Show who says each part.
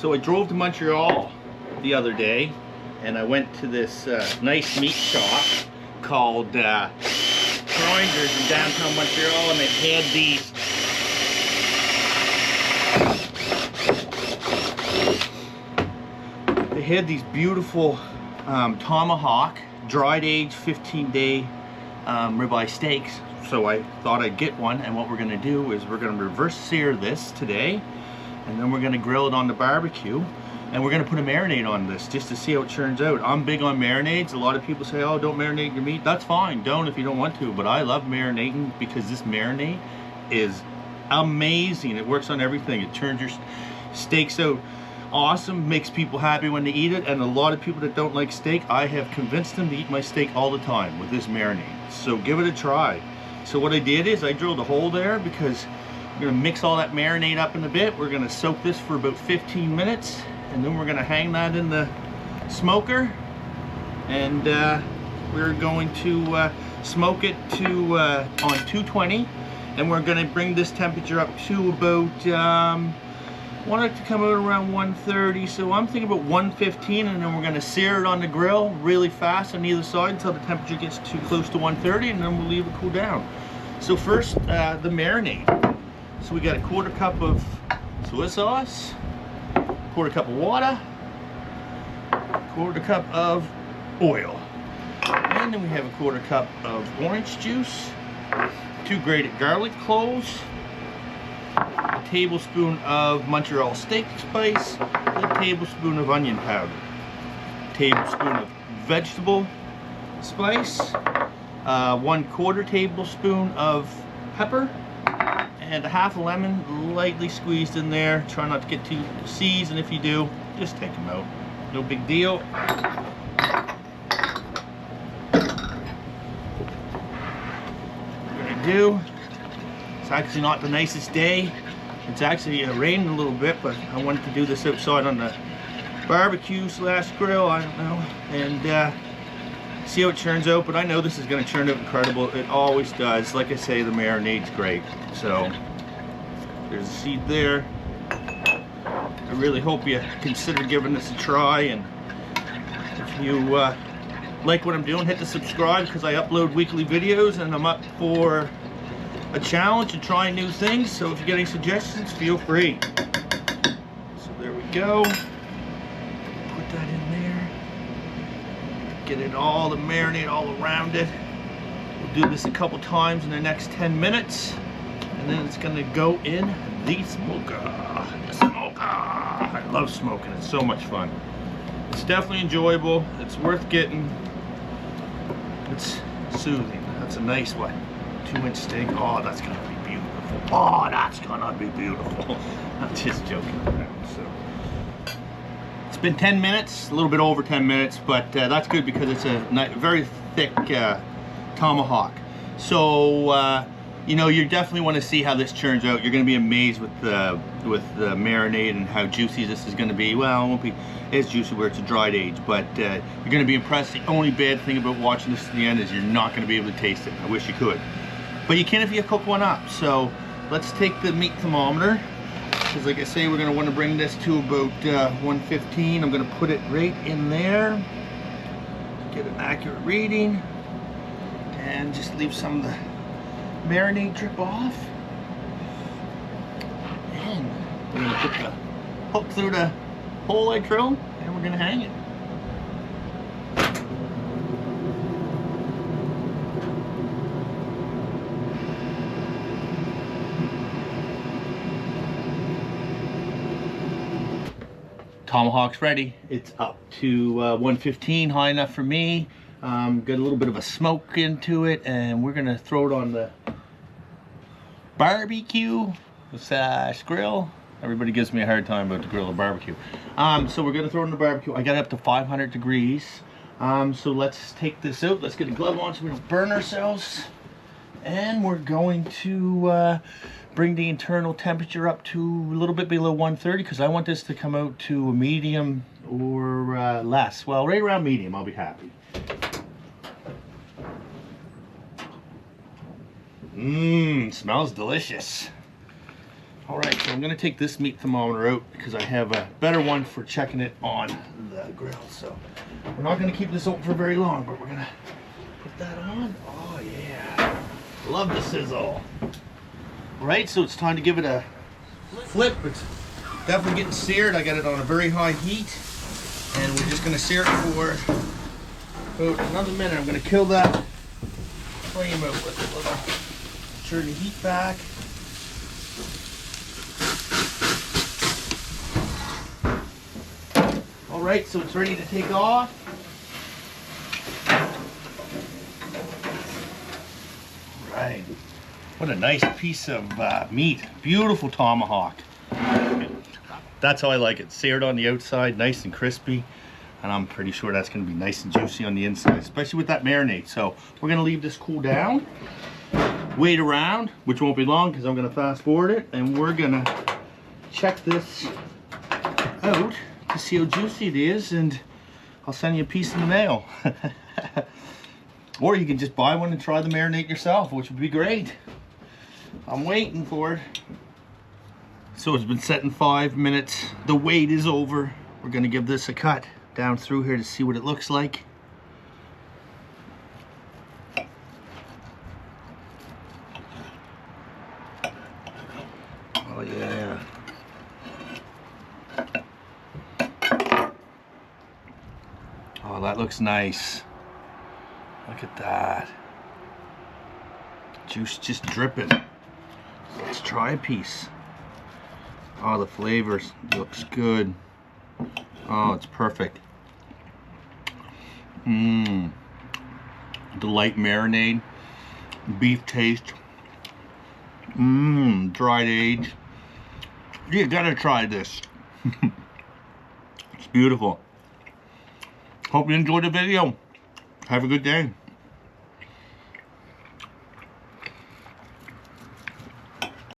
Speaker 1: So I drove to Montreal the other day, and I went to this nice meat shop called Grinders in downtown Montreal, and they had these beautiful Tomahawk dried aged 15-day ribeye steaks. So I thought I'd get one, and what we're going to do is we're going to reverse sear this today, and then we're going to grill it on the barbecue, and we're going to put a marinade on this just to see how it turns out. I'm big on marinades. A lot of people say, oh, don't marinate your meat. That's fine, don't if you don't want to, but I love marinating because this marinade is amazing. It works on everything. It turns your steaks out awesome, makes people happy when they eat it, and a lot of people that don't like steak, I have convinced them to eat my steak all the time with this marinade. So give it a try. So what I did is I drilled a hole there because we're going to mix all that marinade up in a bit. We're going to soak this for about 15 minutes, and then we're going to hang that in the smoker, and we're going to smoke it to on 220, and we're going to bring this temperature up to about want it to come out around 130, so I'm thinking about 115, and then we're going to sear it on the grill really fast on either side until the temperature gets too close to 130, and then we'll leave it cool down. So first, the marinade. So we got a 1/4 cup of soy sauce, 1/4 cup of water, 1/4 cup of oil, and then we have a 1/4 cup of orange juice, 2 grated garlic cloves, a tablespoon of Montreal steak spice, a tablespoon of onion powder, a tablespoon of vegetable spice, 1/4 tablespoon of pepper, and a half a lemon lightly squeezed in there. Try not to get too seized, and if you do, just take them out. No big deal. What we're gonna do, it's actually not the nicest day. It's actually raining a little bit, but I wanted to do this outside on the barbecue / grill, I don't know, and see how it turns out. But I know this is going to turn out incredible. It always does. Like I say, the marinade's great. So there's a seed there. I really hope you consider giving this a try, and if you like what I'm doing, hit the subscribe, because I upload weekly videos, and I'm up for a challenge to try new things. So if you get any suggestions, feel free. So there we go. Put that in there. Get it all, the marinade all around it. We'll do this a couple times in the next 10 minutes, and then it's gonna go in the smoker. The smoker. I love smoking. It's so much fun. It's definitely enjoyable. It's worth getting. It's soothing. That's a nice one. 2-inch steak. Oh, that's gonna be beautiful. Oh, that's gonna be beautiful. I'm just joking around. So it's been 10 minutes, a little bit over 10 minutes, but that's good because it's a very thick tomahawk. So you know, you definitely want to see how this turns out. You're going to be amazed with the marinade and how juicy this is going to be. Well, it won't be as juicy where it's a dried age, but you're going to be impressed. The only bad thing about watching this to the end is you're not going to be able to taste it. I wish you could, but you can if you cook one up. So let's take the meat thermometer, because like I say, we're going to want to bring this to about 115. I'm going to put it right in there, get an accurate reading, and just leave some of the marinade drip off, and we're going to put the hook through the hole I drilled, and we're going to hang it. Tomahawk's ready. It's up to 115, high enough for me. Got a little bit of a smoke into it, and we're gonna throw it on the barbecue / grill. Everybody gives me a hard time about the grill or barbecue. So we're gonna throw it in the barbecue. I got it up to 500 degrees. So let's take this out. Let's get a glove on so we don't burn ourselves. And we're going to bring the internal temperature up to a little bit below 130, because I want this to come out to a medium or less. Well, right around medium, I'll be happy. Mmm, smells delicious. All right, so I'm gonna take this meat thermometer out because I have a better one for checking it on the grill. So we're not gonna keep this open for very long, but we're gonna put that on. Oh yeah, love the sizzle. All right, so it's time to give it a flip. It's definitely getting seared. I got it on a very high heat, and we're just gonna sear it for about another minute. I'm gonna kill that flame out with a little, turn the heat back. All right, so it's ready to take off. All right, what a nice piece of meat. Beautiful tomahawk. That's how I like it. Seared on the outside, nice and crispy. And I'm pretty sure that's gonna be nice and juicy on the inside, especially with that marinade. So we're gonna leave this cool down, wait around, which won't be long because I'm gonna fast forward it, and we're gonna check this out to see how juicy it is, and I'll send you a piece in the mail. Or you can just buy one and try the marinade yourself, which would be great. I'm waiting for it. So it's been set in 5 minutes. The wait is over. We're gonna give this a cut down through here to see what it looks like. Oh yeah. Oh, that looks nice. Look at that. Juice just dripping. Let's try a piece. Oh, the flavors looks good. Oh, it's perfect. The light marinade, beef taste. Dried age. You gotta try this. It's beautiful. Hope you enjoyed the video. Have a good day.